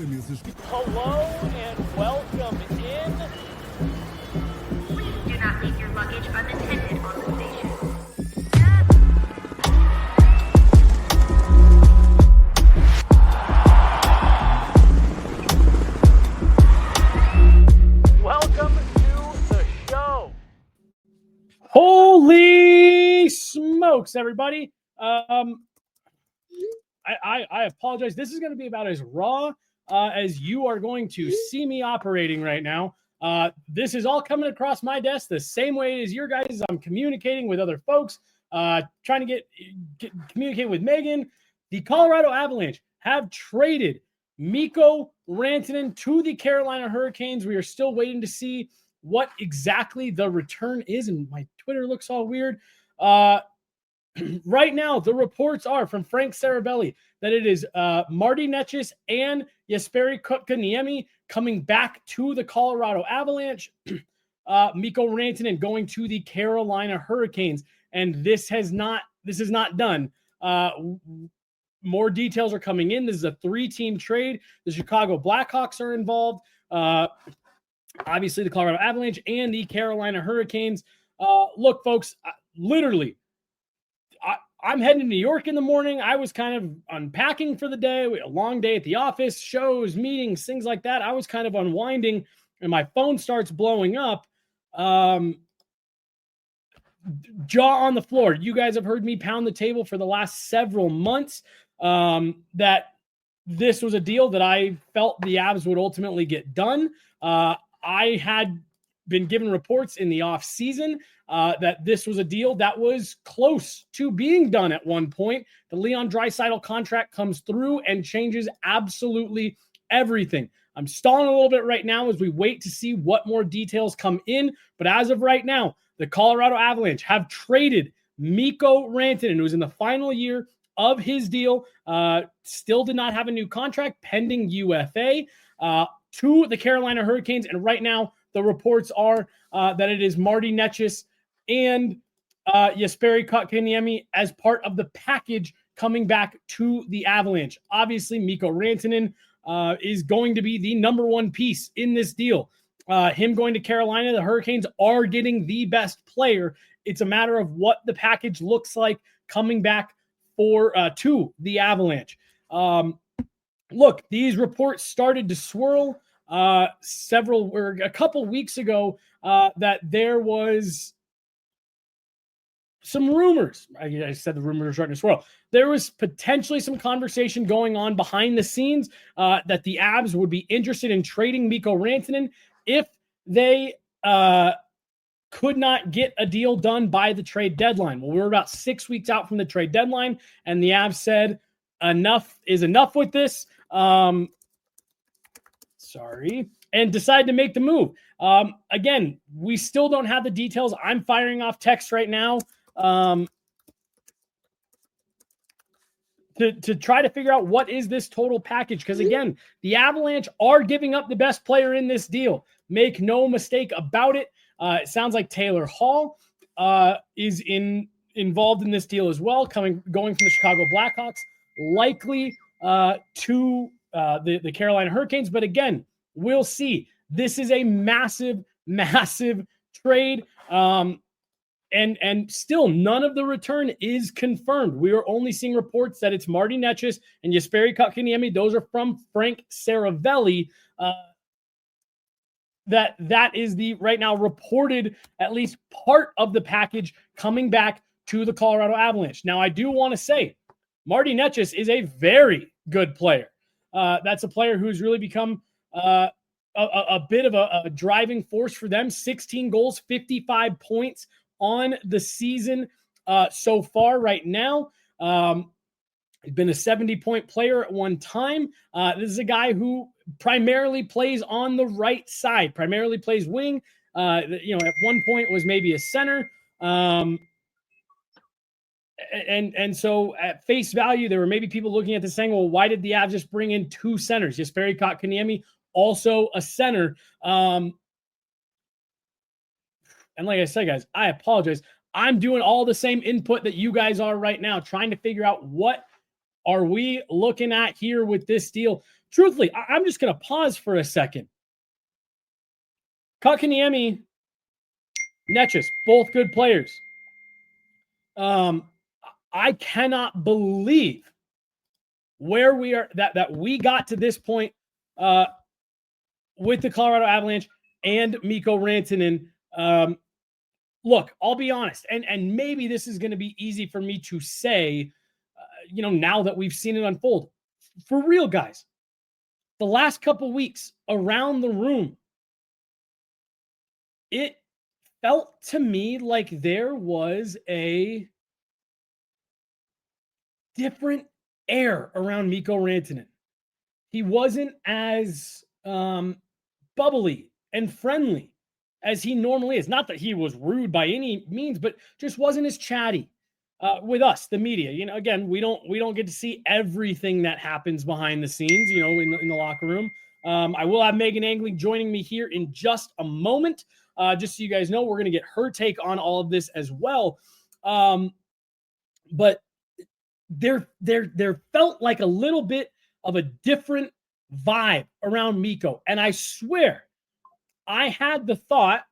Hello and welcome in. Please do not leave your luggage unattended on the station. Welcome to the show. Holy smokes, everybody. I apologize. This is going to be about as raw as you are going to see me operating right now. This is all coming across my desk the same way as your guys. I'm communicating with other folks, trying to communicate with Megan. The Colorado Avalanche have traded MIKKO Rantanen to the Carolina Hurricanes. We are still waiting to see what exactly the return is, and my Twitter looks all weird. Right now, the reports are from Frank Saravelli that it is Marty Necas and Jesperi Kotkaniemi coming back to the Colorado Avalanche. MIKKO Rantanen going to the Carolina Hurricanes, and this is not done. More details are coming in. This is a 3-team trade. The Chicago Blackhawks are involved. Obviously, the Colorado Avalanche and the Carolina Hurricanes. Look, folks, literally, I'm heading to New York in the morning. I was kind of unpacking for the day. We had a long day at the office, shows, meetings, things like that. I was kind of unwinding, and my phone starts blowing up. Jaw on the floor. You guys have heard me pound the table for the last several months that this was a deal that I felt the Avs would ultimately get done. I had been given reports in the offseason that this was a deal that was close to being done at one point. The Leon Draisaitl contract comes through and changes absolutely everything. I'm stalling a little bit right now as we wait to see what more details come in. But as of right now, the Colorado Avalanche have traded MIKKO Rantanen, who is in the final year of his deal, still did not have a new contract, pending UFA, to the Carolina Hurricanes. And right now, the reports are that it is Marty Necas and Jesperi Kotkaniemi as part of the package coming back to the Avalanche. Obviously, MIKKO Rantanen is going to be the number one piece in this deal. Him going to Carolina, the Hurricanes are getting the best player. It's a matter of what the package looks like coming back to the Avalanche. Look, these reports started to swirl a couple weeks ago that there was some rumors. I said the rumors are starting to swirl. There was potentially some conversation going on behind the scenes that the Avs would be interested in trading MIKKO Rantanen if they could not get a deal done by the trade deadline. Well, we're about 6 weeks out from the trade deadline, and the Avs said enough is enough with this. And decide to make the move. Again, we still don't have the details. I'm firing off text right now to try to figure out what is this total package. Because again, the Avalanche are giving up the best player in this deal. Make no mistake about it. It sounds like Taylor Hall is involved in this deal as well, going from the Chicago Blackhawks, likely to the Carolina Hurricanes. But again, we'll see. This is a massive, massive trade. And still none of the return is confirmed. We are only seeing reports that it's Marty Necas and Jesperi Kotkaniemi. Those are from Frank Saravelli. That is the right now reported at least part of the package coming back to the Colorado Avalanche. Now, I do want to say Marty Necas is a very good player. That's a player who's really become a bit of a driving force for them. 16 goals, 55 points on the season so far right now. He's been a 70-point player at one time. This is a guy who primarily plays on the right side, primarily plays wing. At one point was maybe a center. And so at face value, there were maybe people looking at this saying, well, why did the Avs just bring in two centers? Jesperi Kotkaniemi, also a center. And like I said, guys, I apologize. I'm doing all the same input that you guys are right now, trying to figure out what are we looking at here with this deal? Truthfully, I'm just going to pause for a second. Kotkaniemi, Netchus, both good players. I cannot believe where we are, that we got to this point with the Colorado Avalanche and Mikko Rantanen. Look, I'll be honest, and maybe this is going to be easy for me to say, now that we've seen it unfold. For real, guys, the last couple weeks around the room, it felt to me like there was a different air around Mikko Rantanen. He wasn't as bubbly and friendly as he normally is. Not that he was rude by any means, but just wasn't as chatty with us, the media. Again, we don't get to see everything that happens behind the scenes, in the locker room. I will have Megan Angling joining me here in just a moment. Just so you guys know, we're going to get her take on all of this as well. But there felt like a little bit of a different vibe around Mikko. And I swear, I had the thought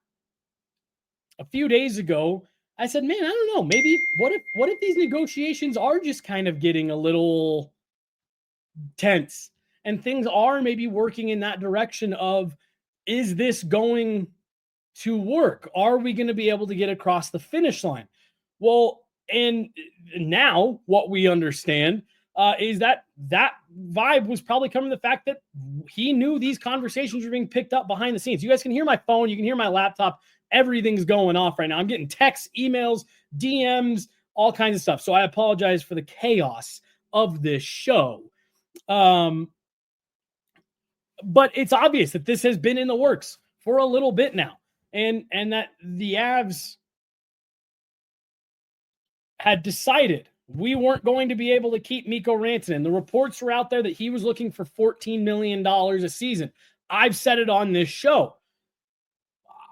a few days ago. I said, man, I don't know. Maybe what if these negotiations are just kind of getting a little tense and things are maybe working in that direction of, is this going to work? Are we going to be able to get across the finish line? Well, and now what we understand is that vibe was probably coming from the fact that he knew these conversations were being picked up behind the scenes. You guys can hear my phone. You can hear my laptop. Everything's going off right now. I'm getting texts, emails, DMs, all kinds of stuff. So I apologize for the chaos of this show. But it's obvious that this has been in the works for a little bit now. And that the Avs had decided we weren't going to be able to keep Mikko Rantanen. The reports were out there that he was looking for $14 million a season. I've said it on this show.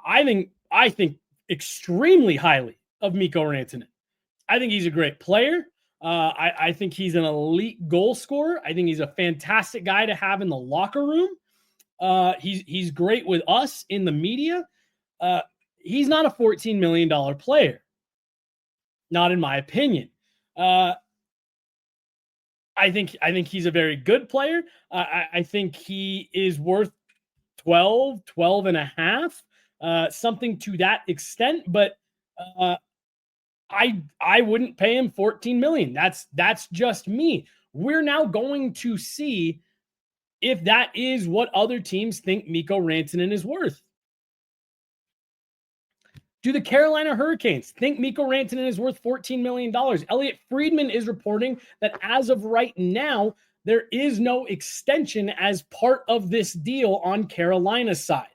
I think extremely highly of Mikko Rantanen. I think he's a great player. I think he's an elite goal scorer. I think he's a fantastic guy to have in the locker room. He's great with us in the media. He's not a $14 million player. Not in my opinion. I think he's a very good player. I think he is worth 12 and a half, something to that extent. But I wouldn't pay him $14 million. That's just me. We're now going to see if that is what other teams think Mikko Rantanen is worth. Do the Carolina Hurricanes think Mikko Rantanen is worth $14 million? Elliot Friedman is reporting that as of right now, there is no extension as part of this deal on Carolina's side.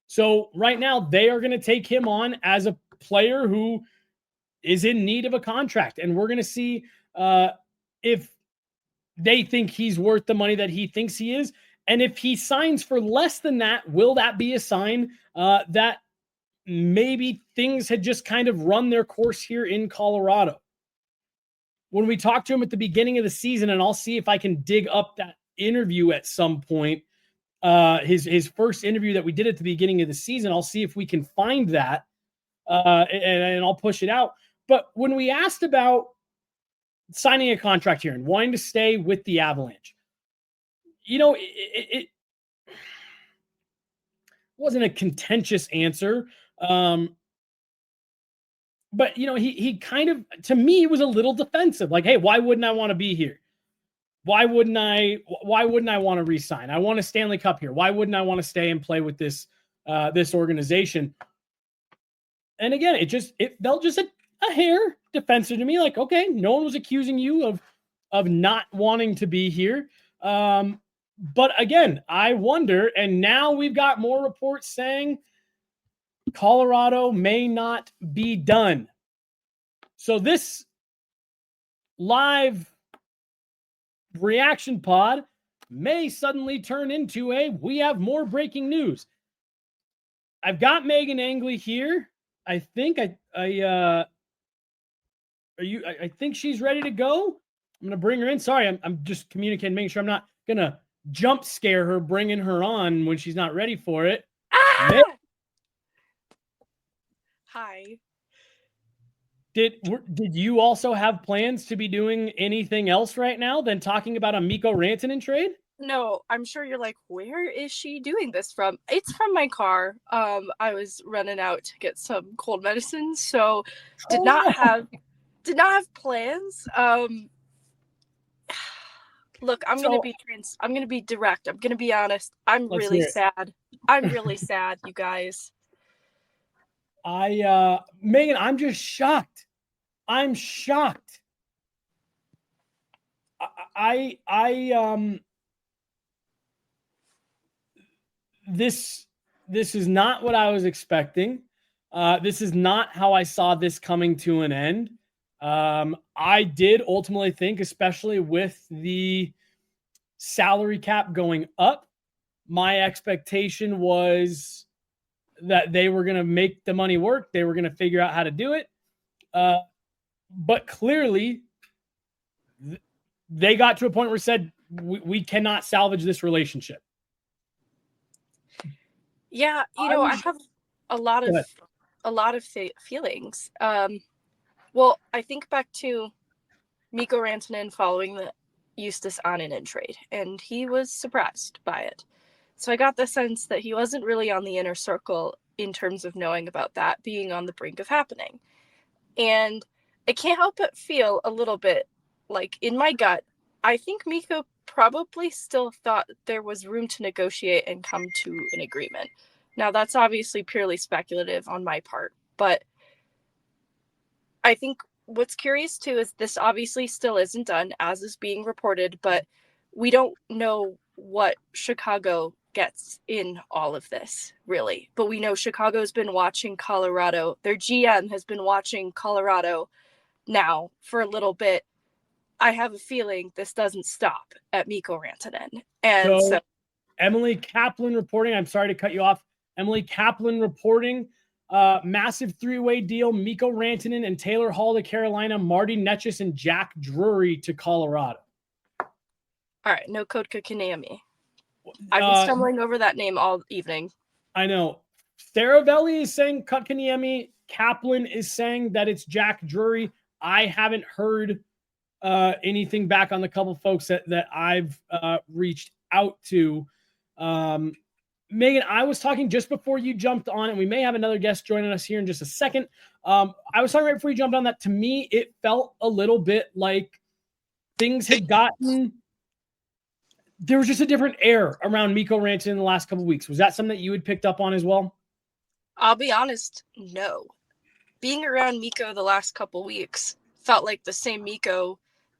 So right now, they are going to take him on as a player who is in need of a contract. And we're going to see if they think he's worth the money that he thinks he is. And if he signs for less than that, will that be a sign that maybe things had just kind of run their course here in Colorado? When we talked to him at the beginning of the season, and I'll see if I can dig up that interview at some point, his first interview that we did at the beginning of the season, I'll see if we can find that, and I'll push it out. But when we asked about signing a contract here and wanting to stay with the Avalanche, it wasn't a contentious answer. But he kind of, to me, was a little defensive. Like, hey, why wouldn't I want to be here? Why wouldn't I want to re-sign? I want a Stanley Cup here. Why wouldn't I want to stay and play with this organization? And again, it felt just a hair defensive to me. Like, okay, no one was accusing you of not wanting to be here. But again, I wonder, and now we've got more reports saying Colorado may not be done. So this live reaction pod may suddenly turn into we have more breaking news. I've got Megan Angley here. I think I think she's ready to go. I'm going to bring her in. Sorry, I'm just communicating, making sure I'm not going to jump scare her, bringing her on when she's not ready for it. Ah! Hi. Did you also have plans to be doing anything else right now than talking about a MIKKO Rantanen trade? No, I'm sure you're like, where is she doing this from? It's from my car. I was running out to get some cold medicine, so did not have plans. Look, I'm gonna be direct. I'm gonna be honest. I'm really sad. I'm really sad, you guys. Megan, I'm just shocked. I'm shocked. This is not what I was expecting. This is not how I saw this coming to an end. I did ultimately think, especially with the salary cap going up, my expectation was that they were going to make the money work. They were going to figure out how to do it. But clearly, they got to a point where it said, we cannot salvage this relationship. Yeah, I have a lot of feelings. Well, I think back to MIKKO Rantanen following the Justus Annunen trade, and he was surprised by it. So I got the sense that he wasn't really on the inner circle in terms of knowing about that being on the brink of happening. And I can't help but feel a little bit like in my gut, I think MIKKO probably still thought there was room to negotiate and come to an agreement. Now, that's obviously purely speculative on my part, but I think what's curious too is this obviously still isn't done, as is being reported, but we don't know what Chicago gets in all of this, really. But we know Chicago's been watching Colorado. Their GM has been watching Colorado now for a little bit. I have a feeling this doesn't stop at MIKKO Rantanen. And so Emily Kaplan reporting, I'm sorry to cut you off. Emily Kaplan reporting, massive three-way deal, MIKKO Rantanen and Taylor Hall to Carolina, Marty Netchis and Jack Drury to Colorado. All right, no Kotka Kanemi. I've been stumbling over that name all evening. I know. Staravelli is saying Kotkaniemi. Kaplan is saying that it's Jack Drury. I haven't heard anything back on the couple folks that I've reached out to. Megan, I was talking just before you jumped on, and we may have another guest joining us here in just a second. I was talking right before you jumped on that. To me, it felt a little bit like things had gotten... There was just a different air around MIKKO Rantanen in the last couple of weeks. Was that something that you had picked up on as well? I'll be honest, no. Being around MIKKO the last couple weeks felt like the same MIKKO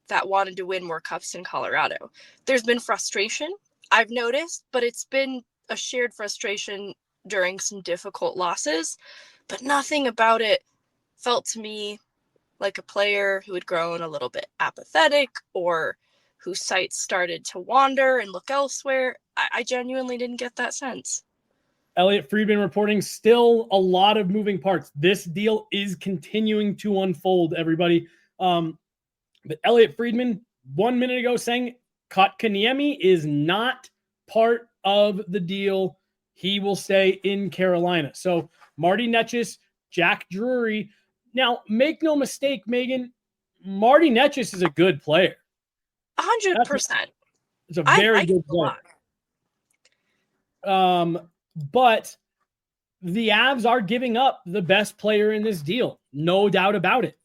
that wanted to win more cups in Colorado. There's been frustration, I've noticed, but it's been a shared frustration during some difficult losses, but nothing about it felt to me like a player who had grown a little bit apathetic or whose sights started to wander and look elsewhere. I genuinely didn't get that sense. Elliot Friedman reporting, still a lot of moving parts. This deal is continuing to unfold, everybody. But Elliot Friedman, 1 minute ago, saying Kotkaniemi is not part of the deal. He will stay in Carolina. So Marty Netchis, Jack Drury. Now, make no mistake, Megan, Marty Netchis is a good player. 100%. It's a very good player. But the Avs are giving up the best player in this deal. No doubt about it.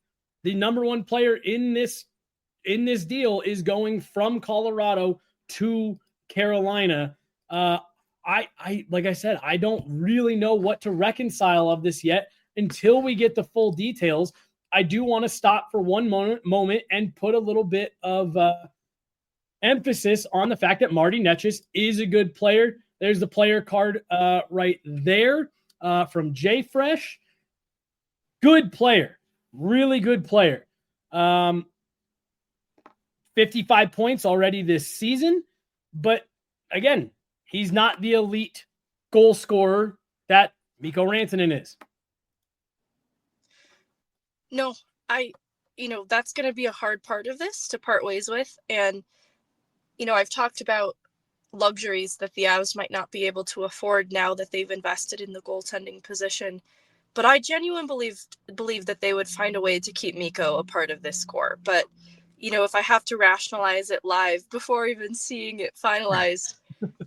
The number one player in this deal is going from Colorado to Carolina. Like I said, I don't really know what to reconcile of this yet until we get the full details. I do want to stop for one moment and put a little bit of emphasis on the fact that Marty Netchis is a good player. There's the player card right there from Jay Fresh. Good player. Really good player. 55 points already this season. But again, he's not the elite goal scorer that MIKKO Rantanen is. No, I that's going to be a hard part of this to part ways with. And, I've talked about luxuries that the Avs might not be able to afford now that they've invested in the goaltending position. But I genuinely believe that they would find a way to keep Mikko a part of this core. But, if I have to rationalize it live before even seeing it finalized,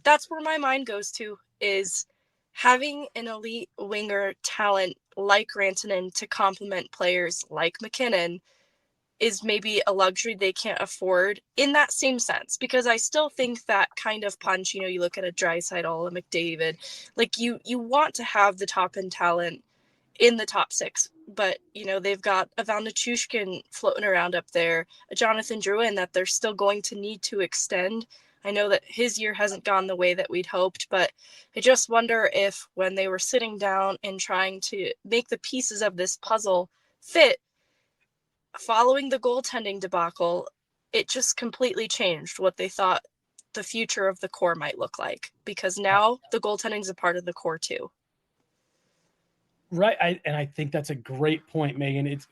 that's where my mind goes to, is having an elite winger talent like Rantanen to complement players like MacKinnon is maybe a luxury they can't afford in that same sense, because I still think that kind of punch, you look at a Draisaitl, a McDavid, like you want to have the top end talent in the top six, but they've got a Val Nichushkin floating around up there, a Jonathan Drouin that they're still going to need to extend. I know that his year hasn't gone the way that we'd hoped, but I just wonder if when they were sitting down and trying to make the pieces of this puzzle fit, following the goaltending debacle, it just completely changed what they thought the future of the core might look like, because now the goaltending is a part of the core too. Right. I think that's a great point, Megan. It's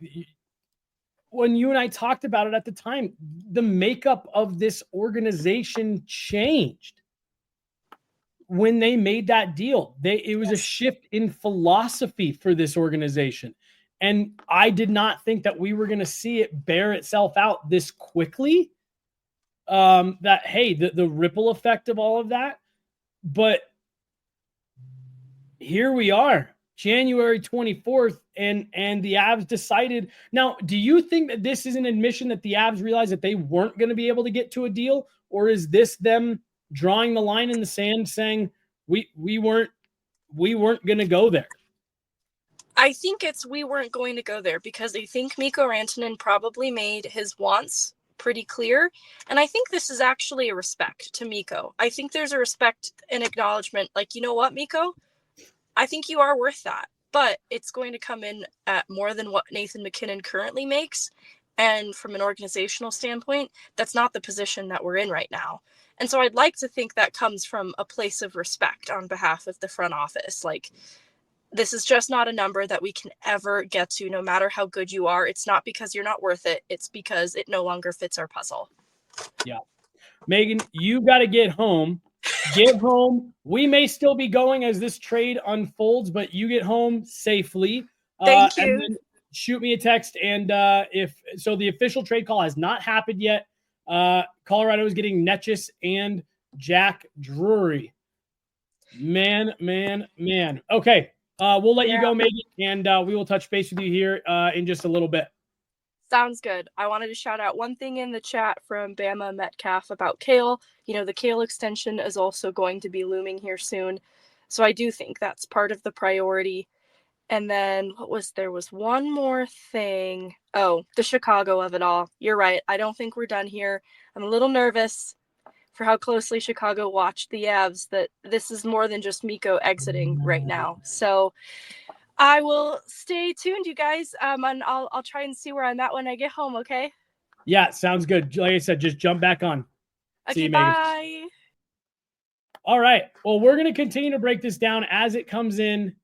when you and I talked about it at the time, the makeup of this organization changed when they made that deal. It was a shift in philosophy for this organization. And I did not think that we were going to see it bear itself out this quickly. The ripple effect of all of that. But here we are, January 24th, and the Avs decided. Now, do you think that this is an admission that the Avs realized that they weren't going to be able to get to a deal? Or is this them drawing the line in the sand saying we weren't going to go there? I think we weren't going to go there, because I think Mikko Rantanen probably made his wants pretty clear. And I think this is actually a respect to Mikko. I think there's a respect and acknowledgement, like, you know what, Mikko? I think you are worth that, but it's going to come in at more than what Nathan MacKinnon currently makes. And from an organizational standpoint, that's not the position that we're in right now. And so I'd like to think that comes from a place of respect on behalf of the front office. Like, this is just not a number that we can ever get to, no matter how good you are. It's not because you're not worth it. It's because it no longer fits our puzzle. Yeah. Megan, you got to get home. Get home. We may still be going as this trade unfolds, but you get home safely. Thank you. And then shoot me a text. And the official trade call has not happened yet. Colorado is getting Netchis and Jack Drury. Man. Okay. We'll let you go, Megan, and we will touch base with you here in just a little bit. Sounds good. I wanted to shout out one thing in the chat from Bama Metcalf about Kale. The Kale extension is also going to be looming here soon. So I do think that's part of the priority. And then there was one more thing. Oh, the Chicago of it all. You're right. I don't think we're done here. I'm a little nervous for how closely Chicago watched the Avs, that this is more than just Mikko exiting right now. So I will stay tuned, you guys, and I'll try and see where I'm at when I get home, okay? Yeah, sounds good. Like I said, just jump back on. Okay, see you, bye. Megan. All right. Well, we're going to continue to break this down as it comes in,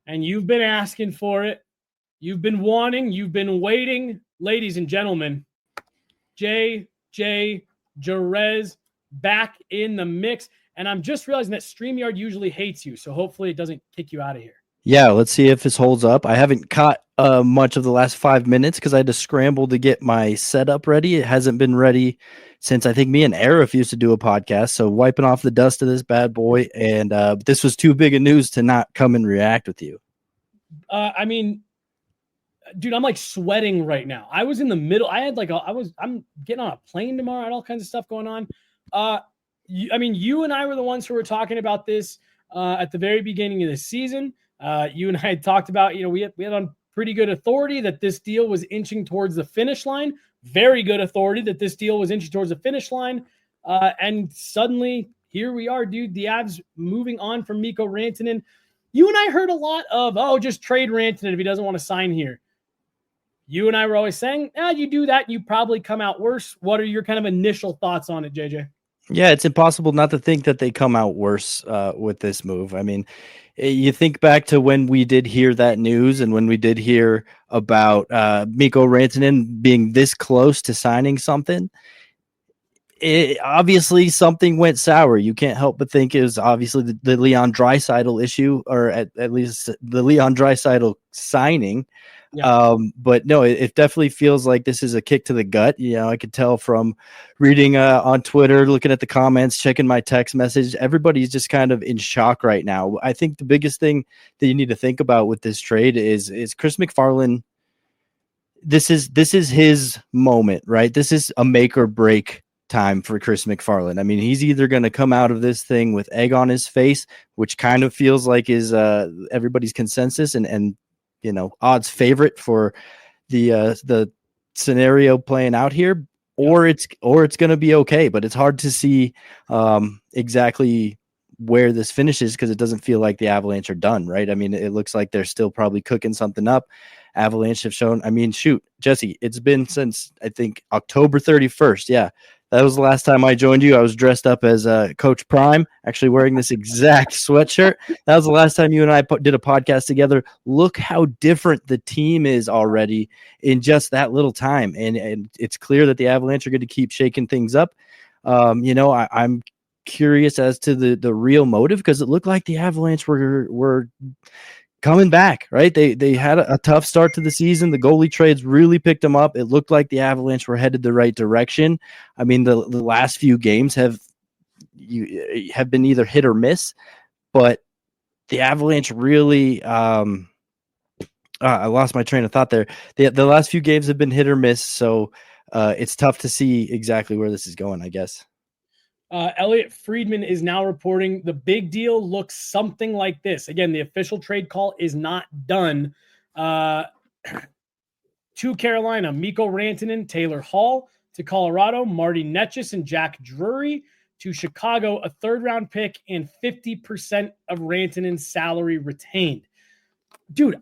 and you've been asking for it. You've been wanting. You've been waiting. Ladies and gentlemen, J.J. Jerez back in the mix. And I'm just realizing that StreamYard usually hates you, so hopefully it doesn't kick you out of here. Yeah, let's see if this holds up. I haven't caught much of the last 5 minutes because I had to scramble to get my setup ready. It hasn't been ready since I think me and Arif used to do a podcast. So wiping off the dust of this bad boy. And this was too big a news to not come and react with you. Dude, I'm like sweating right now. I was in the middle. I'm getting on a plane tomorrow. I had all kinds of stuff going on. You and I were the ones who were talking about this at the very beginning of the season. You and I had talked about, we had on pretty good authority that this deal was inching towards the finish line. Very good authority that this deal was inching towards the finish line. And suddenly, here we are, dude. The Avs moving on from Mikko Rantanen. You and I heard a lot of, just trade Rantanen if he doesn't want to sign here. You and I were always saying, you do that, you probably come out worse. What are your kind of initial thoughts on it, JJ? Yeah, it's impossible not to think that they come out worse with this move. I mean, you think back to when we did hear that news and when we did hear about Mikko Rantanen being this close to signing something. Obviously something went sour. You can't help but think it was obviously the Leon Draisaitl issue, or at least the Leon Draisaitl signing. Yeah. But no, it definitely feels like this is a kick to the gut. You know, I could tell from reading on Twitter, looking at the comments, checking my text message. Everybody's just kind of in shock right now. I think the biggest thing that you need to think about with this trade is Chris MacFarland. This is his moment, right? This is a make or break time for Chris MacFarland. I mean, he's either going to come out of this thing with egg on his face, which kind of feels like is everybody's consensus and you know, odds favorite for the scenario playing out here, or it's going to be okay. But it's hard to see exactly where this finishes because it doesn't feel like the Avalanche are done, right? I mean, it looks like they're still probably cooking something up. Avalanche have shown, I mean, shoot, Jesse, it's been since I think October 31st. Yeah. That was the last time I joined you. I was dressed up as Coach Prime, actually wearing this exact sweatshirt. That was the last time you and I did a podcast together. Look how different the team is already in just that little time. And it's clear that the Avalanche are going to keep shaking things up. You know, I'm curious as to the real motive because it looked like the Avalanche were coming back, right? They had a tough start to the season. The goalie trades really picked them up. It looked like the Avalanche were headed the right direction. I mean, the last few games have been either hit or miss, but the Avalanche really I lost my train of thought there. The last few games have been hit or miss, so it's tough to see exactly where this is going, I guess. Elliot Friedman is now reporting the big deal looks something like this. Again, the official trade call is not done. To Carolina, Mikko Rantanen, Taylor Hall. To Colorado, Marty Netchis and Jack Drury. To Chicago, a third-round pick and 50% of Rantanen's salary retained. Dude,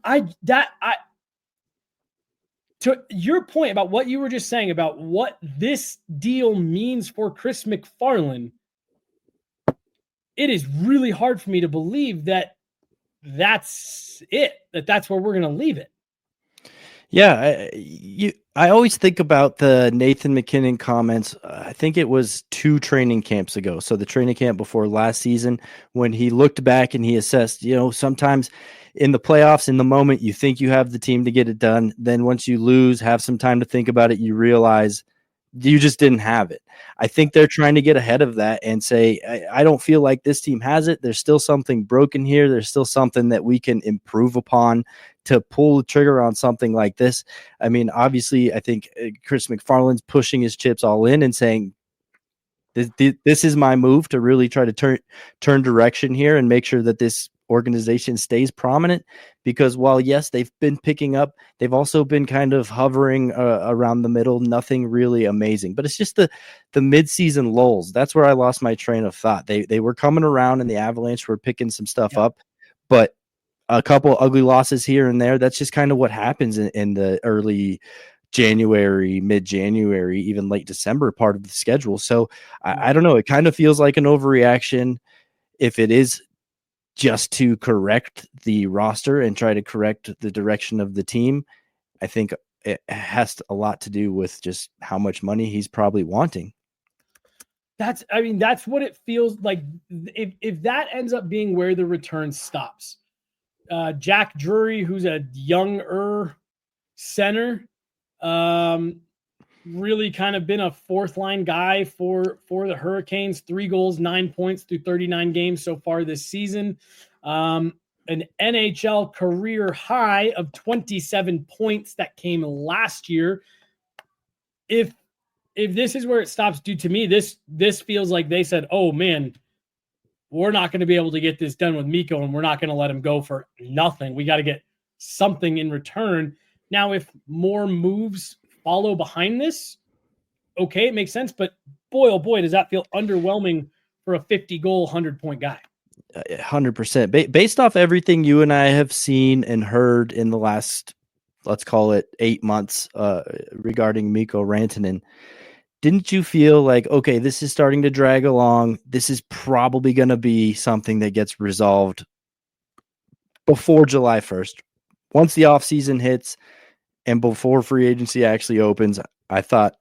to your point about what you were just saying about what this deal means for Chris MacFarland, it is really hard for me to believe that that's it, that's where we're going to leave it. Yeah, I always think about the Nathan MacKinnon comments. I think it was 2 training camps ago. So the training camp before last season, when he looked back and he assessed, you know, sometimes in the playoffs, in the moment, you think you have the team to get it done. Then once you lose, have some time to think about it, you realize you just didn't have it. I think they're trying to get ahead of that and say, I don't feel like this team has it. There's still something broken here. There's still something that we can improve upon to pull the trigger on something like this. I mean, obviously, I think Chris MacFarland's pushing his chips all in and saying, this is my move to really try to turn direction here and make sure that this organization stays prominent, because while yes, they've been picking up, they've also been kind of hovering around the middle, nothing really amazing. But it's just the midseason lulls. That's where I lost my train of thought. They were coming around and the Avalanche were picking some stuff up, but a couple ugly losses here and there. That's just kind of what happens in the early January, mid-January, even late December part of the schedule. So I don't know. It kind of feels like an overreaction. If it is just to correct the roster and try to correct the direction of the team, I think it has a lot to do with just how much money he's probably wanting. That's what it feels like. If that ends up being where the return stops, Jack Drury, who's a younger center, really kind of been a fourth line guy for the Hurricanes. 3 goals, 9 points through 39 games so far this season. An NHL career high of 27 points that came last year. If this is where it stops, due to me, this feels like they said, oh man, we're not going to be able to get this done with Mikko, and we're not going to let him go for nothing. We got to get something in return. Now, if more moves follow behind this, okay, it makes sense. But boy, oh boy, does that feel underwhelming for a 50-goal, 100-point guy. 100%. Based off everything you and I have seen and heard in the last, let's call it 8 months regarding Mikko Rantanen, didn't you feel like, okay, this is starting to drag along? This is probably going to be something that gets resolved before July 1st. Once the offseason hits and before free agency actually opens, I thought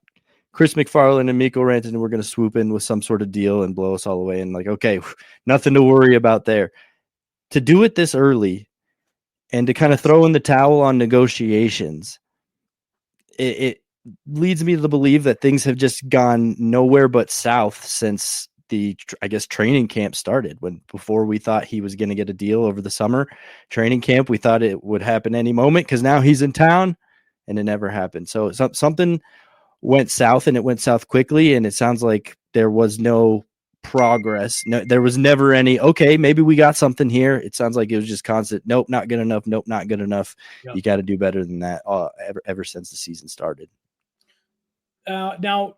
Chris McFarland and Mikko Rantanen were going to swoop in with some sort of deal and blow us all away. And like, okay, nothing to worry about there. To do it this early and to kind of throw in the towel on negotiations, it leads me to believe that things have just gone nowhere but south since the, I guess, training camp started. Before we thought he was going to get a deal over the summer training camp, we thought it would happen any moment because now he's in town, and it never happened. So something went south, and it went south quickly, and it sounds like there was no progress. No, there was never any, okay, maybe we got something here. It sounds like it was just constant, nope, not good enough, nope, not good enough. Yep. You got to do better than that ever since the season started. Now,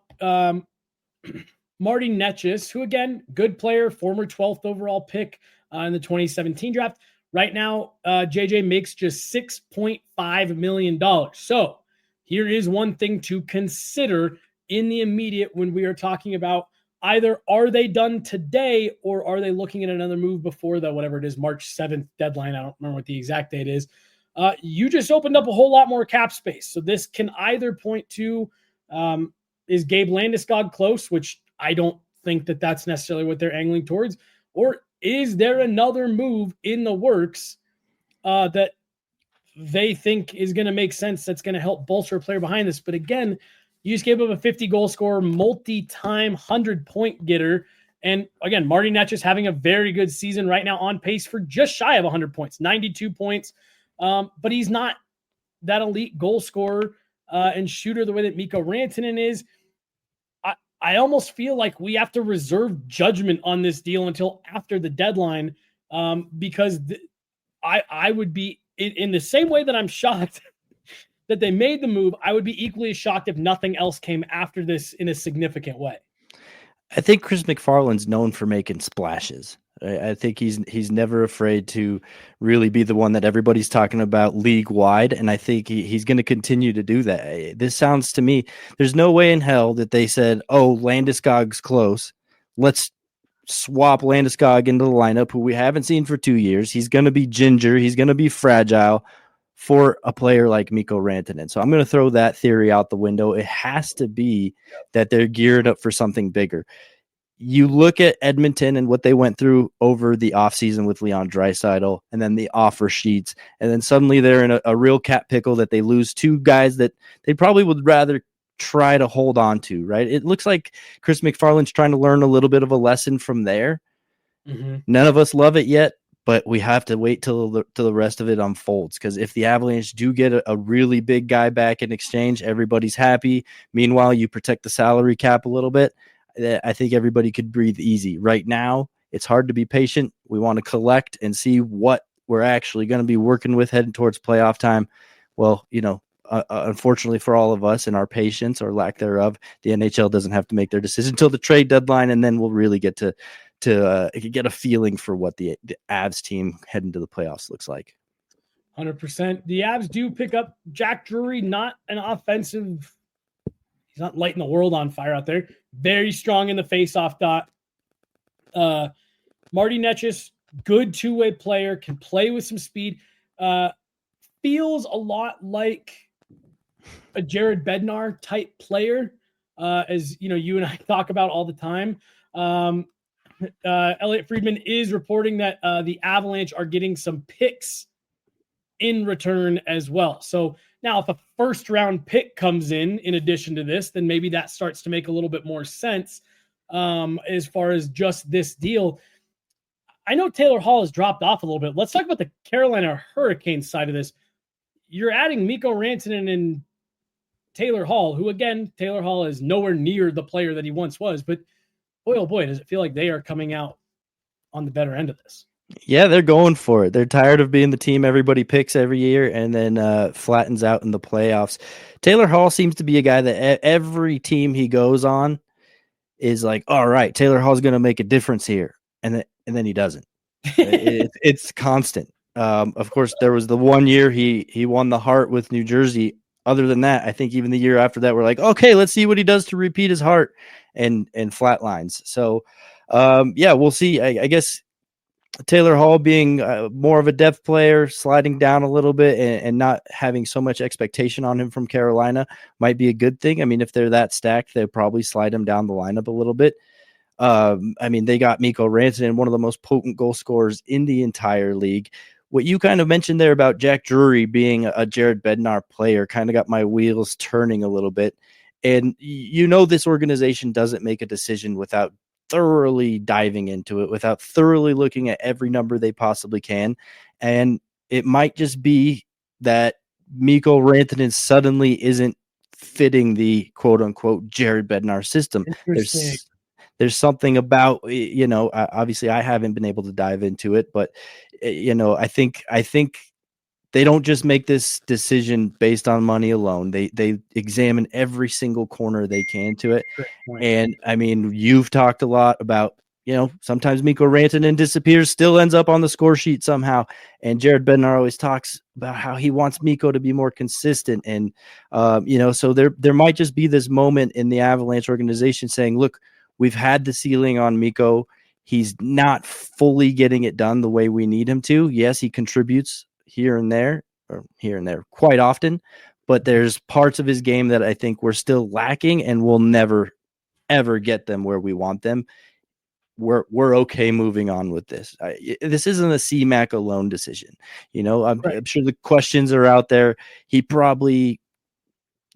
Marty Netchis, who again, good player, former 12th overall pick in the 2017 draft. Right now, JJ makes just $6.5 million. So here is one thing to consider in the immediate when we are talking about either are they done today or are they looking at another move before the, whatever it is, March 7th deadline. I don't remember what the exact date is. You just opened up a whole lot more cap space. So this can either point to, is Gabe Landeskog close, which I don't think that that's necessarily what they're angling towards, or is there another move in the works that they think is going to make sense that's going to help bolster a player behind this? But again, you just gave up a 50-goal scorer, multi-time 100-point getter. And again, Marty Netchis having a very good season right now, on pace for just shy of 100 points, 92 points. But he's not that elite goal scorer and shooter the way that Mikko Rantanen is. I almost feel like we have to reserve judgment on this deal until after the deadline, because I would be in the same way that I'm shocked that they made the move. I would be equally as shocked if nothing else came after this in a significant way. I think Chris McFarland's known for making splashes. I think he's never afraid to really be the one that everybody's talking about league wide, and I think he's going to continue to do that. This sounds to me, there's no way in hell that they said, "Oh, Landeskog's close. Let's swap Landeskog into the lineup, who we haven't seen for 2 years. He's going to be ginger. He's going to be fragile for a player like Mikko Rantanen." So I'm going to throw that theory out the window. It has to be that they're geared up for something bigger. You look at Edmonton and what they went through over the offseason with Leon Draisaitl and then the offer sheets, and then suddenly they're in a real cap pickle that they lose two guys that they probably would rather try to hold on to, right? It looks like Chris McFarland's trying to learn a little bit of a lesson from there. Mm-hmm. None of us love it yet, but we have to wait till the rest of it unfolds, because if the Avalanche do get a really big guy back in exchange, everybody's happy. Meanwhile, you protect the salary cap a little bit. I think everybody could breathe easy. Right now, it's hard to be patient. We want to collect and see what we're actually going to be working with heading towards playoff time. Well, unfortunately for all of us and our patience or lack thereof, the NHL doesn't have to make their decision until the trade deadline, and then we'll really get to get a feeling for what the Avs team heading to the playoffs looks like. 100%. The Avs do pick up Jack Drury, not an offensive. He's not lighting the world on fire out there. Very strong in the face-off dot. Marty Netchis, good two-way player, can play with some speed. Feels a lot like a Jared Bednar type player, as you and I talk about all the time. Elliot Friedman is reporting that the Avalanche are getting some picks in return as well. So now if a first round pick comes in addition to this, then maybe that starts to make a little bit more sense as far as just this deal. I know Taylor Hall has dropped off a little bit. Let's talk about the Carolina Hurricanes side of this. You're adding Mikko Rantanen and Taylor Hall, who again, Taylor Hall is nowhere near the player that he once was, but boy, oh boy, does it feel like they are coming out on the better end of this. Yeah, they're going for it. They're tired of being the team everybody picks every year and then flattens out in the playoffs. Taylor Hall seems to be a guy that every team he goes on is like, all right, Taylor Hall's going to make a difference here. And then he doesn't. It's constant. Of course, there was the 1 year he won the Hart with New Jersey other than that, I think even the year after that, we're like, okay, let's see what he does to repeat his heart and flatlines. So, yeah, we'll see. I guess Taylor Hall being more of a depth player, sliding down a little bit and not having so much expectation on him from Carolina might be a good thing. I mean, if they're that stacked, they'll probably slide him down the lineup a little bit. I mean, they got Mikko Rantanen, one of the most potent goal scorers in the entire league. What you kind of mentioned there about Jack Drury being a Jared Bednar player kind of got my wheels turning a little bit. And this organization doesn't make a decision without thoroughly diving into it, without thoroughly looking at every number they possibly can. And it might just be that Mikko Rantanen suddenly isn't fitting the quote unquote Jared Bednar system. There's something about, obviously I haven't been able to dive into it, but I think they don't just make this decision based on money alone. They examine every single corner they can to it. And I mean, you've talked a lot about, sometimes Mikko Rantanen disappears, still ends up on the score sheet somehow. And Jared Bednar always talks about how he wants Mikko to be more consistent. And, so there might just be this moment in the Avalanche organization saying, look, we've had the ceiling on Mikko. He's not fully getting it done the way we need him to. Yes, he contributes here and there quite often, but there's parts of his game that I think we're still lacking and we'll never, ever get them where we want them. We're okay moving on with this. This isn't a CMAC alone decision. I'm sure the questions are out there. He probably,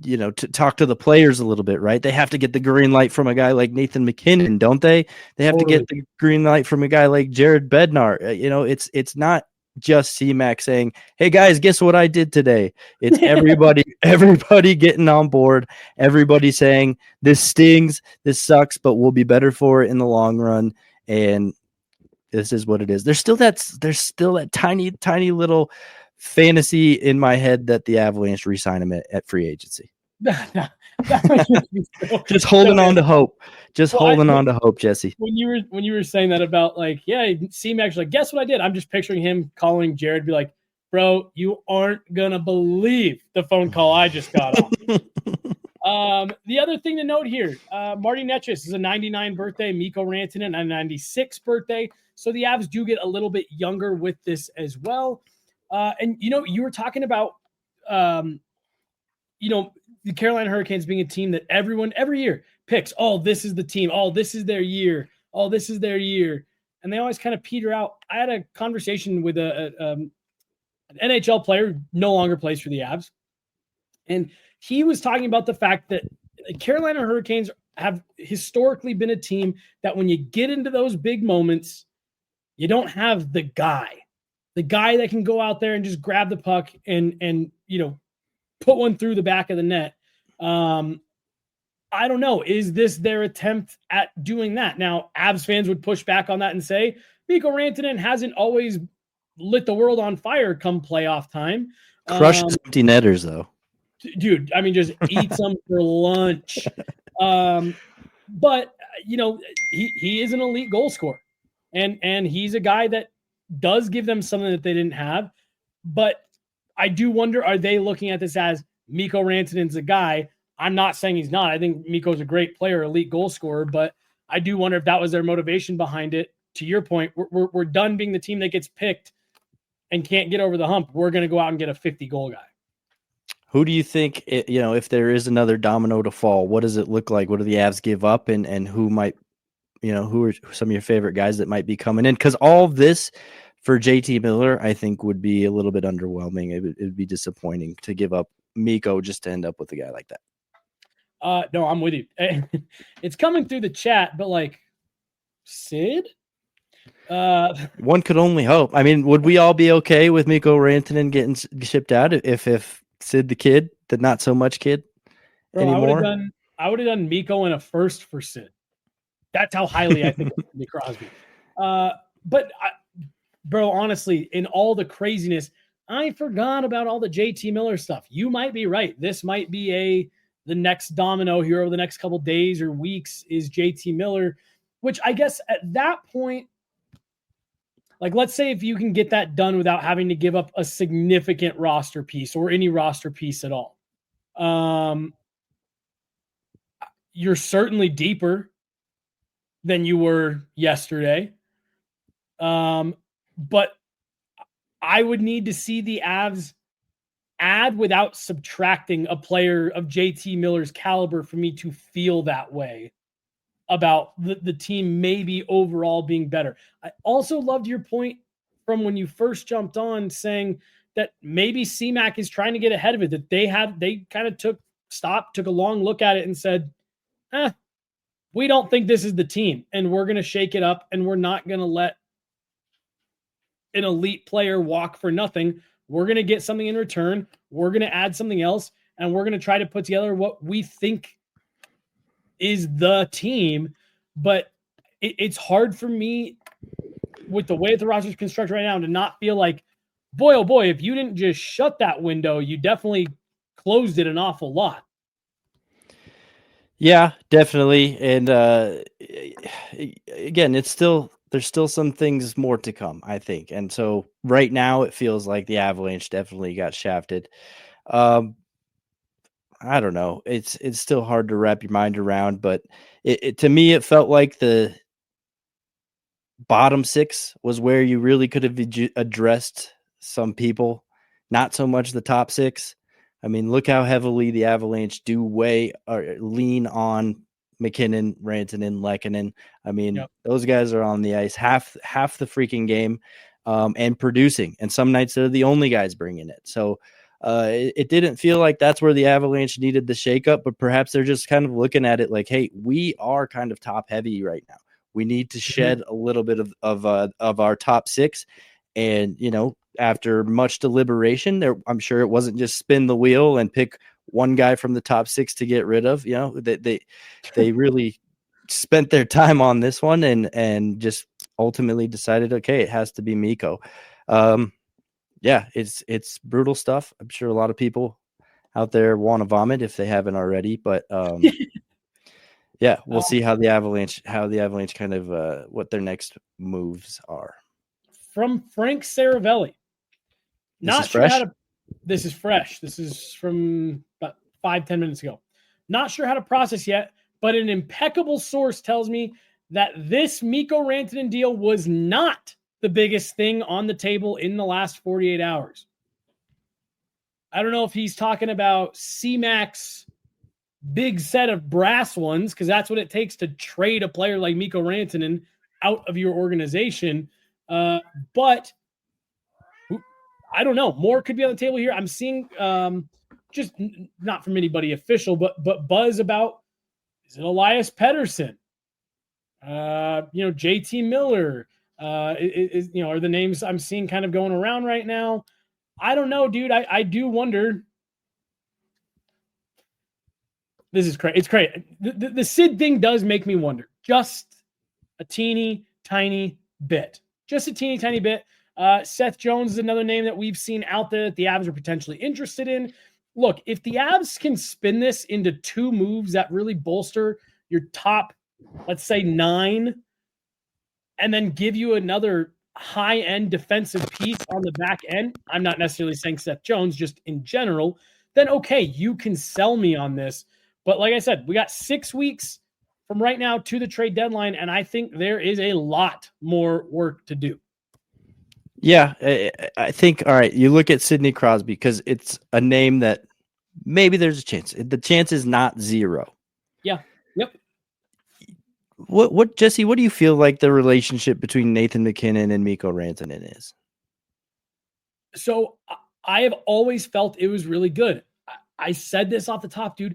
to talk to the players a little bit, right? They have to get the green light from a guy like Nathan MacKinnon, don't they? They have to get the green light from a guy like Jared Bednar. It's not just CMAC saying, hey guys, guess what I did today? It's everybody getting on board, everybody saying this stings, this sucks, but we'll be better for it in the long run. And this is what it is. There's still that tiny little fantasy in my head that the Avalanche re-sign him at free agency. Just holding on to hope. Holding on to hope, Jesse. When you were saying that about C-Mac's like, guess what I did? I'm just picturing him calling Jared, be like, bro, you aren't gonna believe the phone call I just got off. The other thing to note here, Marty Netchis is a 99 birthday, Mikko Rantanen a 96 birthday. So the Avs do get a little bit younger with this as well. And you were talking about the Carolina Hurricanes being a team that everyone every year picks, oh, this is the team. Oh, this is their year. Oh, this is their year. And they always kind of peter out. I had a conversation with an NHL player who no longer plays for the Avs. And he was talking about the fact that Carolina Hurricanes have historically been a team that when you get into those big moments, you don't have the guy that can go out there and just grab the puck and put one through the back of the net. I don't know. Is this their attempt at doing that? Now, Avs fans would push back on that and say, Mikko Rantanen hasn't always lit the world on fire come playoff time. Crushes empty netters, though. Dude, I mean, just eats them for lunch. But, he is an elite goal scorer. And he's a guy that does give them something that they didn't have. But I do wonder, are they looking at this as Mikko Rantanen's a guy? I'm not saying he's not. I think Mikko's a great player, elite goal scorer, but I do wonder if that was their motivation behind it. To your point, we're done being the team that gets picked and can't get over the hump. We're going to go out and get a 50-goal guy. Who do you think, if there is another domino to fall, what does it look like? What do the Avs give up, and who might, who are some of your favorite guys that might be coming in? Because all of this for JT Miller, I think, would be a little bit underwhelming. It would be disappointing to give up Mikko just to end up with a guy like that. No, I'm with you. It's coming through the chat, but Sid? One could only hope. I mean, would we all be okay with Mikko Rantanen getting shipped out if Sid the kid, the not so much kid, anymore? I would have done Mikko in a first for Sid. That's how highly I think of Sidney Crosby. Bro, honestly, in all the craziness, I forgot about all the JT Miller stuff. You might be right. This might be the next domino here over the next couple days or weeks is JT Miller, which I guess at that point, let's say if you can get that done without having to give up a significant roster piece or any roster piece at all, You're certainly deeper than you were yesterday. But I would need to see the Avs add without subtracting a player of JT Miller's caliber for me to feel that way about the team maybe overall being better. I also loved your point from when you first jumped on saying that maybe CMAC is trying to get ahead of it, that they kind of took a long look at it and said, we don't think this is the team and we're going to shake it up and we're not going to let an elite player walk for nothing. We're going to get something in return. We're going to add something else and we're going to try to put together what we think is the team. But it's hard for me with the way the roster is constructed right now to not feel like, boy, oh boy, if you didn't just shut that window, you definitely closed it an awful lot. Yeah, definitely. And again, there's still some things more to come, I think. And so right now it feels like the Avalanche definitely got shafted. I don't know. It's still hard to wrap your mind around, but to me, it felt like the bottom six was where you really could have addressed some people, not so much the top six. I mean, look how heavily the Avalanche lean on McKinnon, Rantanen, Lehkonen. I mean, Those guys are on the ice half the freaking game and producing. And some nights they're the only guys bringing it. So it didn't feel like that's where the Avalanche needed the shakeup, but perhaps they're just kind of looking at it like, hey, we are kind of top heavy right now. We need to shed a little bit of our top six. And, after much deliberation, I'm sure it wasn't just spin the wheel and pick one guy from the top six to get rid of. They really spent their time on this one and just ultimately decided, okay, it has to be MIKKO. It's brutal stuff. I'm sure a lot of people out there want to vomit if they haven't already, but we'll see how the Avalanche kind of what their next moves are. From Frank Saravelli. This is fresh. This is from about 5-10 minutes ago. Not sure how to process yet, but an impeccable source tells me that this MIKKO Rantanen deal was not the biggest thing on the table in the last 48 hours. I don't know if he's talking about CMAC's big set of brass ones, because that's what it takes to trade a player like MIKKO Rantanen out of your organization. But I don't know. More could be on the table here. I'm seeing just not from anybody official, but buzz about, is it Elias Pettersson? JT Miller are the names I'm seeing kind of going around right now. I don't know, dude. I do wonder. This is crazy. It's crazy. The Sid thing does make me wonder. Just a teeny tiny bit. Just a teeny tiny bit. Seth Jones is another name that we've seen out there that the Avs are potentially interested in. Look, if the Avs can spin this into two moves that really bolster your top, let's say 9, and then give you another high-end defensive piece on the back end, I'm not necessarily saying Seth Jones, just in general, then okay, you can sell me on this. But like I said, we got 6 weeks from right now to the trade deadline, and I think there is a lot more work to do. Yeah, I think, all right, you look at Sidney Crosby because it's a name that maybe there's a chance. The chance is not 0. Yeah. Yep. What Jesse, what do you feel like the relationship between Nathan MacKinnon and MIKKO Rantanen is? So I have always felt it was really good. I said this off the top, dude.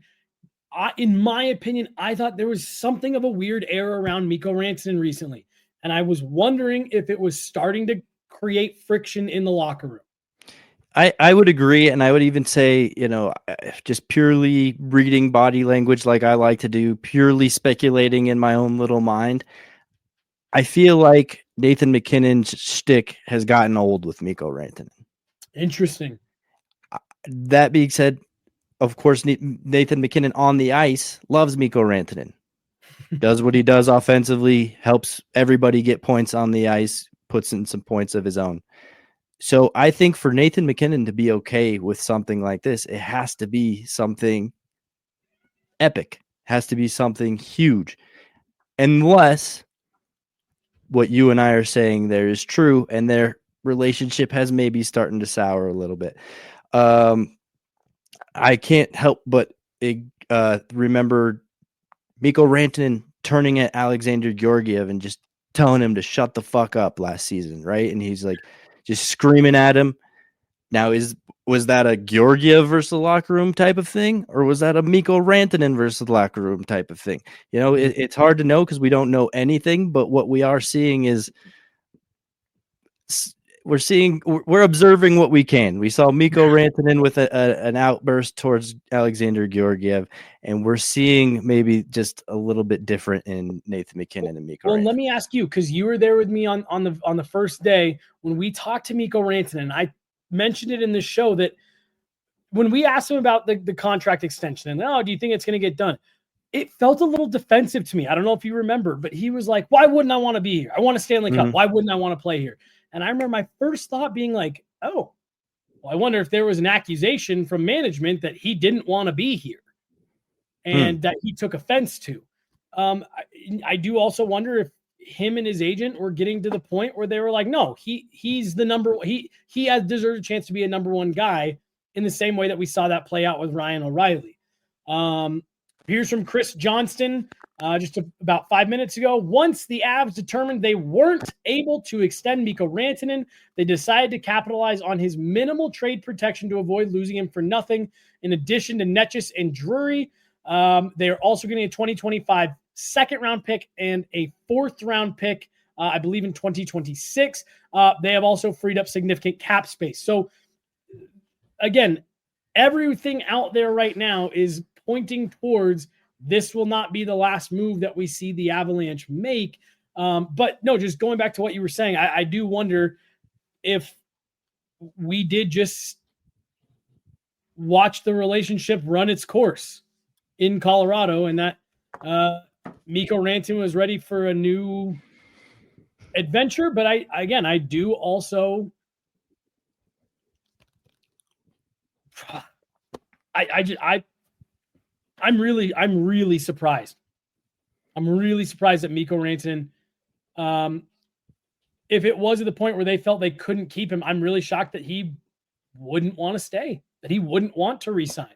In my opinion, I thought there was something of a weird air around MIKKO Rantanen recently. And I was wondering if it was starting to create friction in the locker room. I would agree. And I would even say, just purely reading body language like I like to do, purely speculating in my own little mind, I feel like Nathan MacKinnon's shtick has gotten old with MIKKO Rantanen. Interesting. That being said, of course, Nathan MacKinnon on the ice loves MIKKO Rantanen. Does what he does offensively, helps everybody get points on the ice, puts in some points of his own. So I think for Nathan MacKinnon to be okay with something like this, it has to be something epic, has to be something huge, unless what you and I are saying there is true and their relationship has maybe starting to sour a little bit. I can't help but remember Mikko Rantanen turning at Alexander Georgiev and just telling him to shut the fuck up last season, right? And he's like just screaming at him. Now, was that a Georgiev versus the locker room type of thing, or was that a Mikko Rantanen versus the locker room type of thing? You know, it's hard to know because we don't know anything. But what we are seeing is we're observing what we can. We saw Mikko Rantanen with an outburst towards Alexander Georgiev, and we're seeing maybe just a little bit different in Nathan MacKinnon and Mikko. Well, Rantanen. let me ask you, because you were there with me on the first day when we talked to Mikko Rantanen. I mentioned it in the show that when we asked him about the contract extension and, do you think it's going to get done? It felt a little defensive to me. I don't know if you remember, but he was like, why wouldn't I want to be here? I want a Stanley Cup. Why wouldn't I want to play here? And I remember my first thought being like, well, I wonder if there was an accusation from management that he didn't want to be here and that he took offense to. I do also wonder if him and his agent were getting to the point where they were like, no, he's the number one. He has deserved a chance to be a number one guy in the same way that we saw that play out with Ryan O'Reilly. Here's from Chris Johnston just about 5 minutes ago. Once the Avs determined they weren't able to extend Mikko Rantanen, they decided to capitalize on his minimal trade protection to avoid losing him for nothing. In addition to Netchis and Drury, they are also getting a 2025 second-round pick and a fourth-round pick, I believe, in 2026. They have also freed up significant cap space. So, again, everything out there right now is pointing towards this will not be the last move that we see the Avalanche make. But no, just going back to what you were saying, I do wonder if we did just watch the relationship run its course in Colorado and that Mikko Rantanen was ready for a new adventure. But I do also I'm really surprised. I'm really surprised that Mikko Rantanen, if it was at the point where they felt they couldn't keep him, I'm really shocked that he wouldn't want to stay, that he wouldn't want to resign.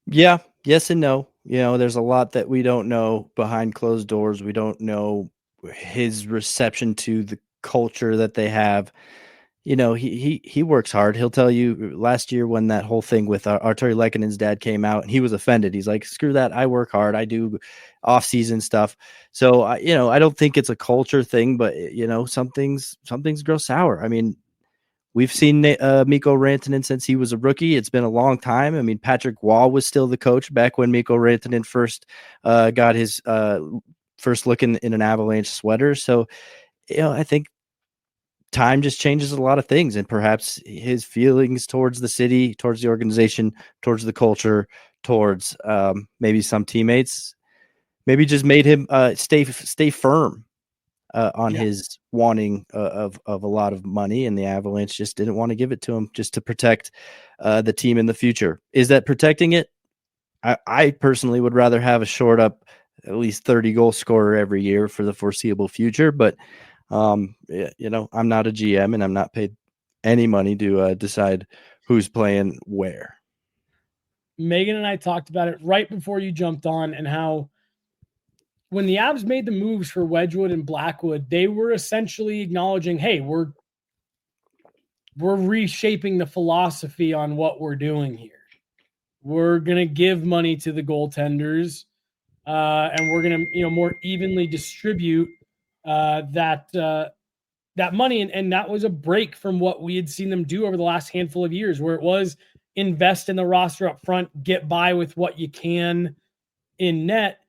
Yeah, yes and no. You know, there's a lot that we don't know behind closed doors. We don't know his reception to the culture that they have. You know, he works hard. He'll tell you last year when that whole thing with Arturi Lekkänen's dad came out and he was offended. He's like, screw that. I work hard. I do off-season stuff. So, I don't think it's a culture thing, but, some things grow sour. I mean, we've seen Mikko Rantanen since he was a rookie. It's been a long time. I mean, Patrick Waugh was still the coach back when Mikko Rantanen first got his first look in an Avalanche sweater. So, I think time just changes a lot of things, and perhaps his feelings towards the city, towards the organization, towards the culture, towards maybe some teammates, maybe just made him stay firm on his wanting of a lot of money, and the Avalanche just didn't want to give it to him just to protect the team in the future. Is that protecting it? I personally would rather have a short up at least 30 goal scorer every year for the foreseeable future, but I'm not a GM and I'm not paid any money to decide who's playing where. Megan and I talked about it right before you jumped on, and how when the Avs made the moves for Wedgwood and Blackwood, they were essentially acknowledging, hey, we're reshaping the philosophy on what we're doing here. We're going to give money to the goaltenders, and we're going to, more evenly distribute that money. And that was a break from what we had seen them do over the last handful of years, where it was invest in the roster up front, get by with what you can in net.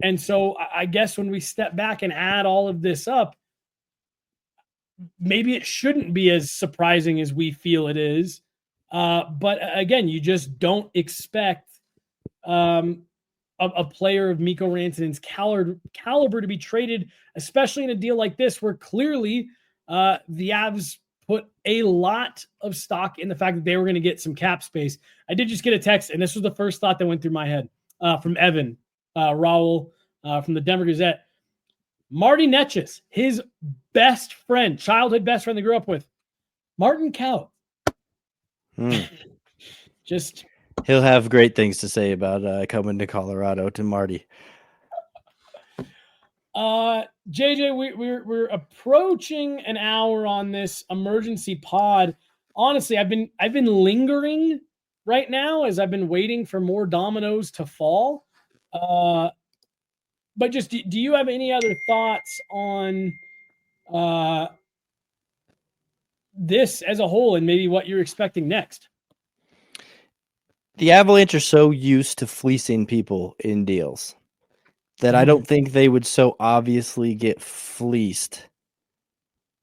And so I guess when we step back and add all of this up, maybe it shouldn't be as surprising as we feel it is. But again, you just don't expect a player of Mikko Rantanen's caliber to be traded, especially in a deal like this, where clearly the Avs put a lot of stock in the fact that they were going to get some cap space. I did just get a text, and this was the first thought that went through my head from Evan Raul from the Denver Gazette. Marty Netchis, his best friend, childhood best friend they grew up with, Martin Kaut. Just he'll have great things to say about coming to Colorado to Marty. JJ, we're approaching an hour on this emergency pod. Honestly, I've been lingering right now as I've been waiting for more dominoes to fall. But just do you have any other thoughts on this as a whole and maybe what you're expecting next? The Avalanche are so used to fleecing people in deals that I don't think they would so obviously get fleeced.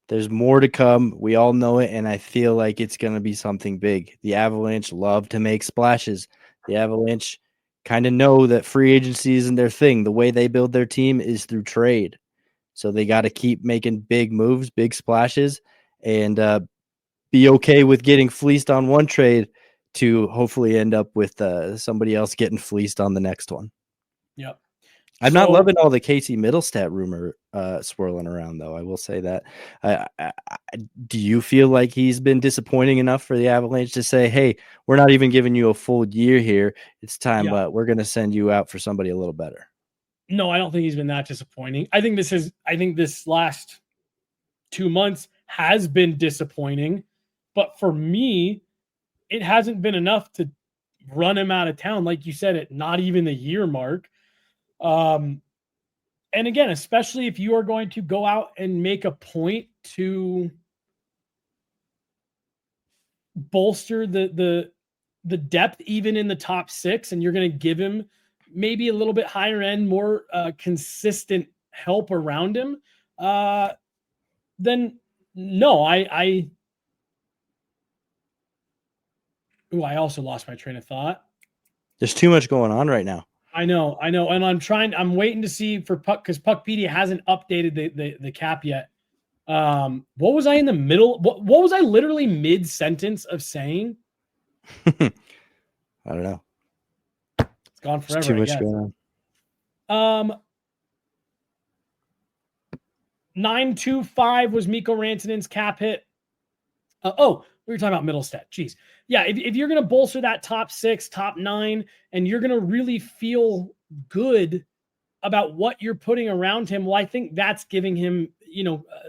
There's more to come. We all know it, and I feel like it's going to be something big. The Avalanche love to make splashes. The Avalanche kind of know that free agency isn't their thing. The way they build their team is through trade. So they got to keep making big moves, big splashes, and be okay with getting fleeced on one trade to hopefully end up with somebody else getting fleeced on the next one. Yep. I'm not loving all the Casey Middlestat rumor swirling around, though. I will say that. Do you feel like he's been disappointing enough for the Avalanche to say, hey, we're not even giving you a full year here. It's time. We're going to send you out for somebody a little better. No, I don't think he's been that disappointing. I think this last 2 months has been disappointing, but for me, it hasn't been enough to run him out of town. Like you said, at not even the year mark. And again, especially if you are going to go out and make a point to bolster the depth even in the top six, and you're going to give him maybe a little bit higher end, more consistent help around him, then no, I also lost my train of thought. There's too much going on right now. I know. And I'm waiting to see for Puck, because Puckpedia hasn't updated the cap yet. What was I in the middle? What was I literally mid-sentence of saying? I don't know. It's gone forever. There's too much going on. 925 was Mikko Rantanen's cap hit. We were talking about Middlestat. Jeez. Yeah, if you're going to bolster that top six, top nine, and you're going to really feel good about what you're putting around him, well, I think that's giving him,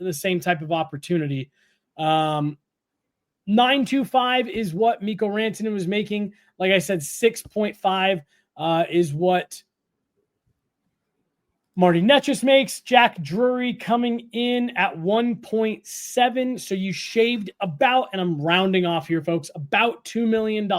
the same type of opportunity. 925 is what Mikko Rantanen was making. Like I said, 6.5 is what Marty Netchis makes. Jack Drury coming in at 1.7. So you shaved about, and I'm rounding off here, folks, about $2 million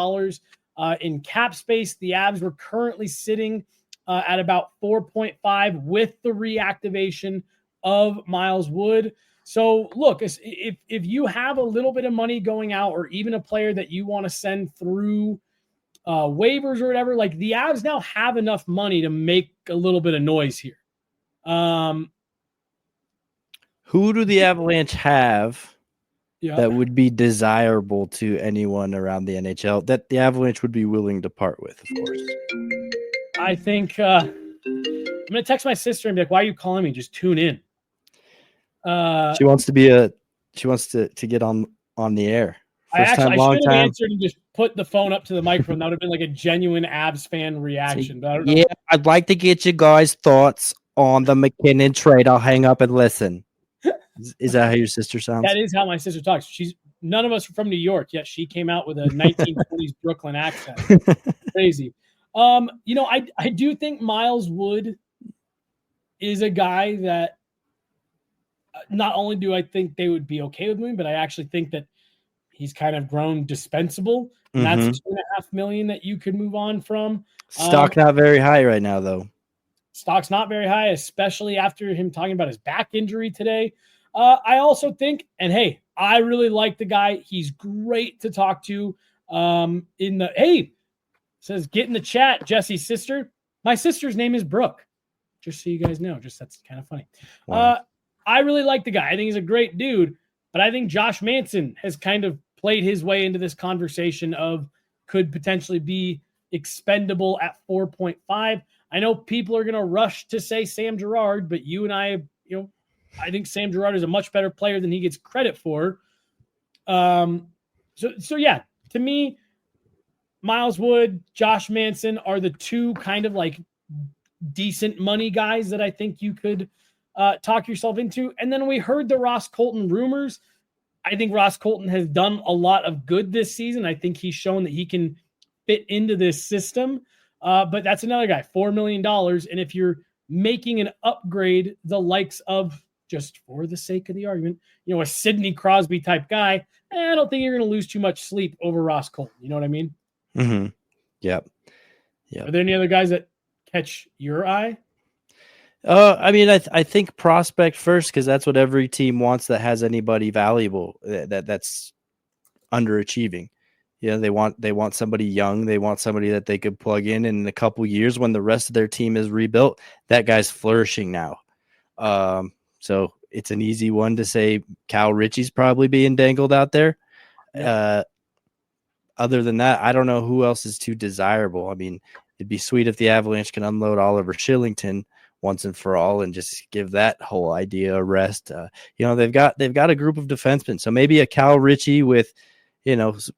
in cap space. The Avs were currently sitting at about 4.5 with the reactivation of Miles Wood. So look, if you have a little bit of money going out, or even a player that you want to send through waivers or whatever, like the Avs now have enough money to make a little bit of noise here. Who do the Avalanche have that would be desirable to anyone around the NHL that the Avalanche would be willing to part with, of course? I think I'm going to text my sister and be like, why are you calling me? Just tune in. She wants to get on the air. I should have answered and just put the phone up to the microphone. That would have been like a genuine Avs fan reaction. But I don't know. Yeah, I'd like to get you guys' thoughts on the McKinnon trade. I'll hang up and listen. Is that how your sister sounds? That is how my sister talks. None of us are from New York, yet she came out with a 1920s Brooklyn accent. Crazy. I do think Miles Wood is a guy that not only do I think they would be okay with moving, but I actually think that he's kind of grown dispensable. And that's $2.5 million that you could move on from. Stock not very high right now, though. Stock's not very high, especially after him talking about his back injury today. I also think, and hey, I really like the guy. He's great to talk to. Says, get in the chat, Jesse's sister. My sister's name is Brooke. Just so you guys know. That's kind of funny. Wow. I really like the guy. I think he's a great dude. But I think Josh Manson has kind of played his way into this conversation of could potentially be expendable at 4.5. I know people are going to rush to say Sam Girard, but you and I, I think Sam Girard is a much better player than he gets credit for. So yeah, to me, Miles Wood, Josh Manson are the two kind of like decent money guys that I think you could talk yourself into. And then we heard the Ross Colton rumors. I think Ross Colton has done a lot of good this season. I think he's shown that he can fit into this system. But that's another guy, $4 million. And if you're making an upgrade, the likes of, just for the sake of the argument, a Sidney Crosby type guy, I don't think you're going to lose too much sleep over Ross Colton. You know what I mean? Mm-hmm. Yep. Are there any other guys that catch your eye? I mean, I think prospect first, because that's what every team wants that has anybody valuable that's underachieving. They want somebody young. They want somebody that they could plug in a couple years when the rest of their team is rebuilt. That guy's flourishing now. So it's an easy one to say Cal Ritchie's probably being dangled out there. Yeah. Other than that, I don't know who else is too desirable. I mean, it'd be sweet if the Avalanche can unload Oliver Shillington once and for all and just give that whole idea a rest. They've got a group of defensemen. So maybe a Cal Ritchie with,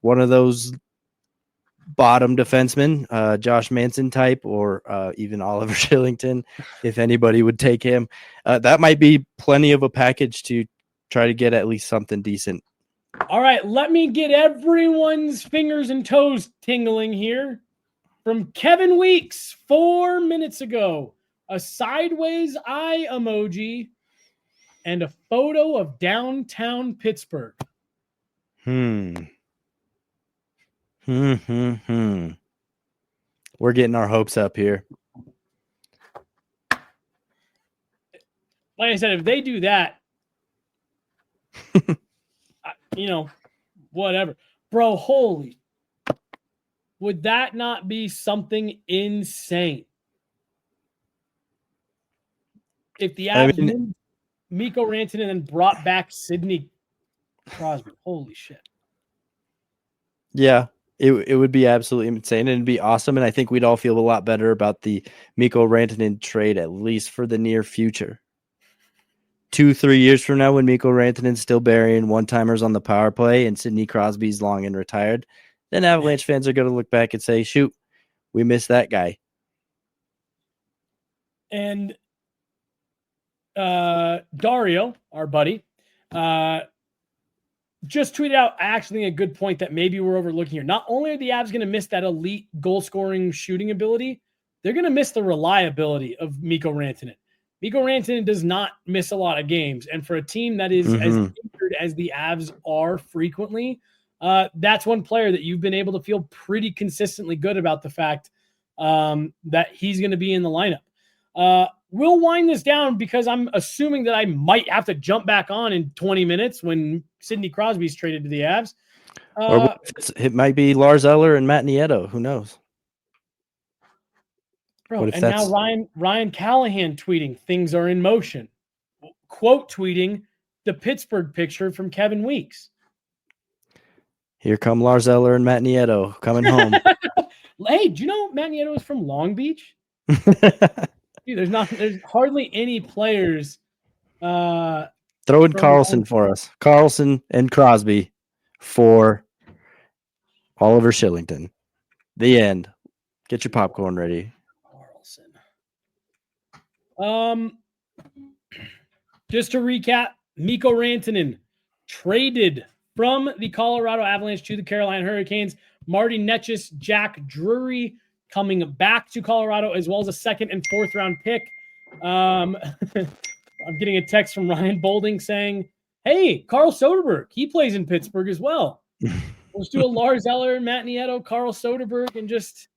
one of those bottom defensemen, Josh Manson type, or even Oliver Shillington, if anybody would take him. That might be plenty of a package to try to get at least something decent. All right, let me get everyone's fingers and toes tingling here. From Kevin Weeks 4 minutes ago, a sideways eye emoji and a photo of downtown Pittsburgh. We're getting our hopes up here. Like I said, if they do that, whatever. Bro, holy. Would that not be something insane? If the Avs Mikko Rantanen and brought back Sidney Crosby. Holy shit. Yeah, it would be absolutely insane, and it'd be awesome, and I think we'd all feel a lot better about the Mikko Rantanen trade, at least for the near future. 2-3 years from now, when Mikko Rantanen's still burying one-timers on the power play and Sidney Crosby's long and retired, then Avalanche fans are going to look back and say, shoot, we missed that guy. And Dario, our buddy, just tweeted out actually a good point that maybe we're overlooking here. Not only are the Avs going to miss that elite goal-scoring shooting ability, they're going to miss the reliability of Mikko Rantanen. Mikko Rantanen does not miss a lot of games. And for a team that is as injured as the Avs are frequently, that's one player that you've been able to feel pretty consistently good about the fact that he's going to be in the lineup. We'll wind this down because I'm assuming that I might have to jump back on in 20 minutes when Sidney Crosby's traded to the Avs. Or it might be Lars Eller and Matt Nieto. Who knows? Bro, and now Ryan Callahan tweeting, things are in motion. Quote tweeting the Pittsburgh picture from Kevin Weeks. Here come Lars Eller and Matt Nieto coming home. Hey, do you know Matt Nieto is from Long Beach? Dude, there's hardly any players. Throw in Carlson for us. Carlson and Crosby for Oliver Shillington. The end. Get your popcorn ready. Just to recap, Mikko Rantanen traded from the Colorado Avalanche to the Carolina Hurricanes. Marty Netchis, Jack Drury coming back to Colorado, as well as a 2nd and 4th round pick. I'm getting a text from Ryan Bolding saying, hey, Carl Soderberg, he plays in Pittsburgh as well. Let's do a Lars Eller, Matt Nieto, Carl Soderberg, and just,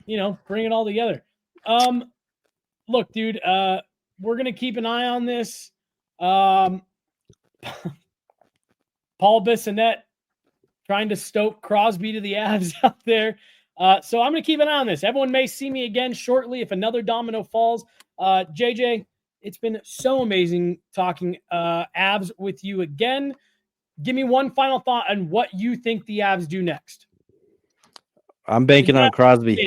bring it all together. Look, dude, we're going to keep an eye on this. Paul Bissonnette trying to stoke Crosby to the Avs out there. So I'm going to keep an eye on this. Everyone may see me again shortly if another domino falls. JJ, It's been so amazing talking Avs with you again. Give me one final thought on what you think the Avs do next. I'm banking on Crosby.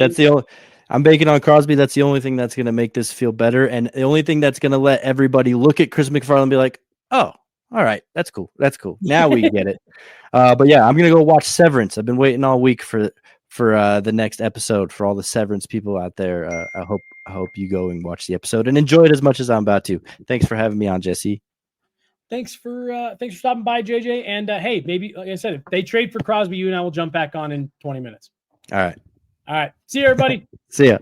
I'm banking on Crosby. That's the only thing that's going to make this feel better. And the only thing that's going to let everybody look at Chris MacFarland and be like, oh, all right, that's cool. That's cool. Now we get it. But yeah, I'm going to go watch Severance. I've been waiting all week for the next episode for all the Severance people out there. I hope you go and watch the episode and enjoy it as much as I'm about to. Thanks for having me on, Jesse. Thanks for stopping by, JJ. And hey, maybe, like I said, if they trade for Crosby, you and I will jump back on in 20 minutes. All right. See you, everybody. See ya.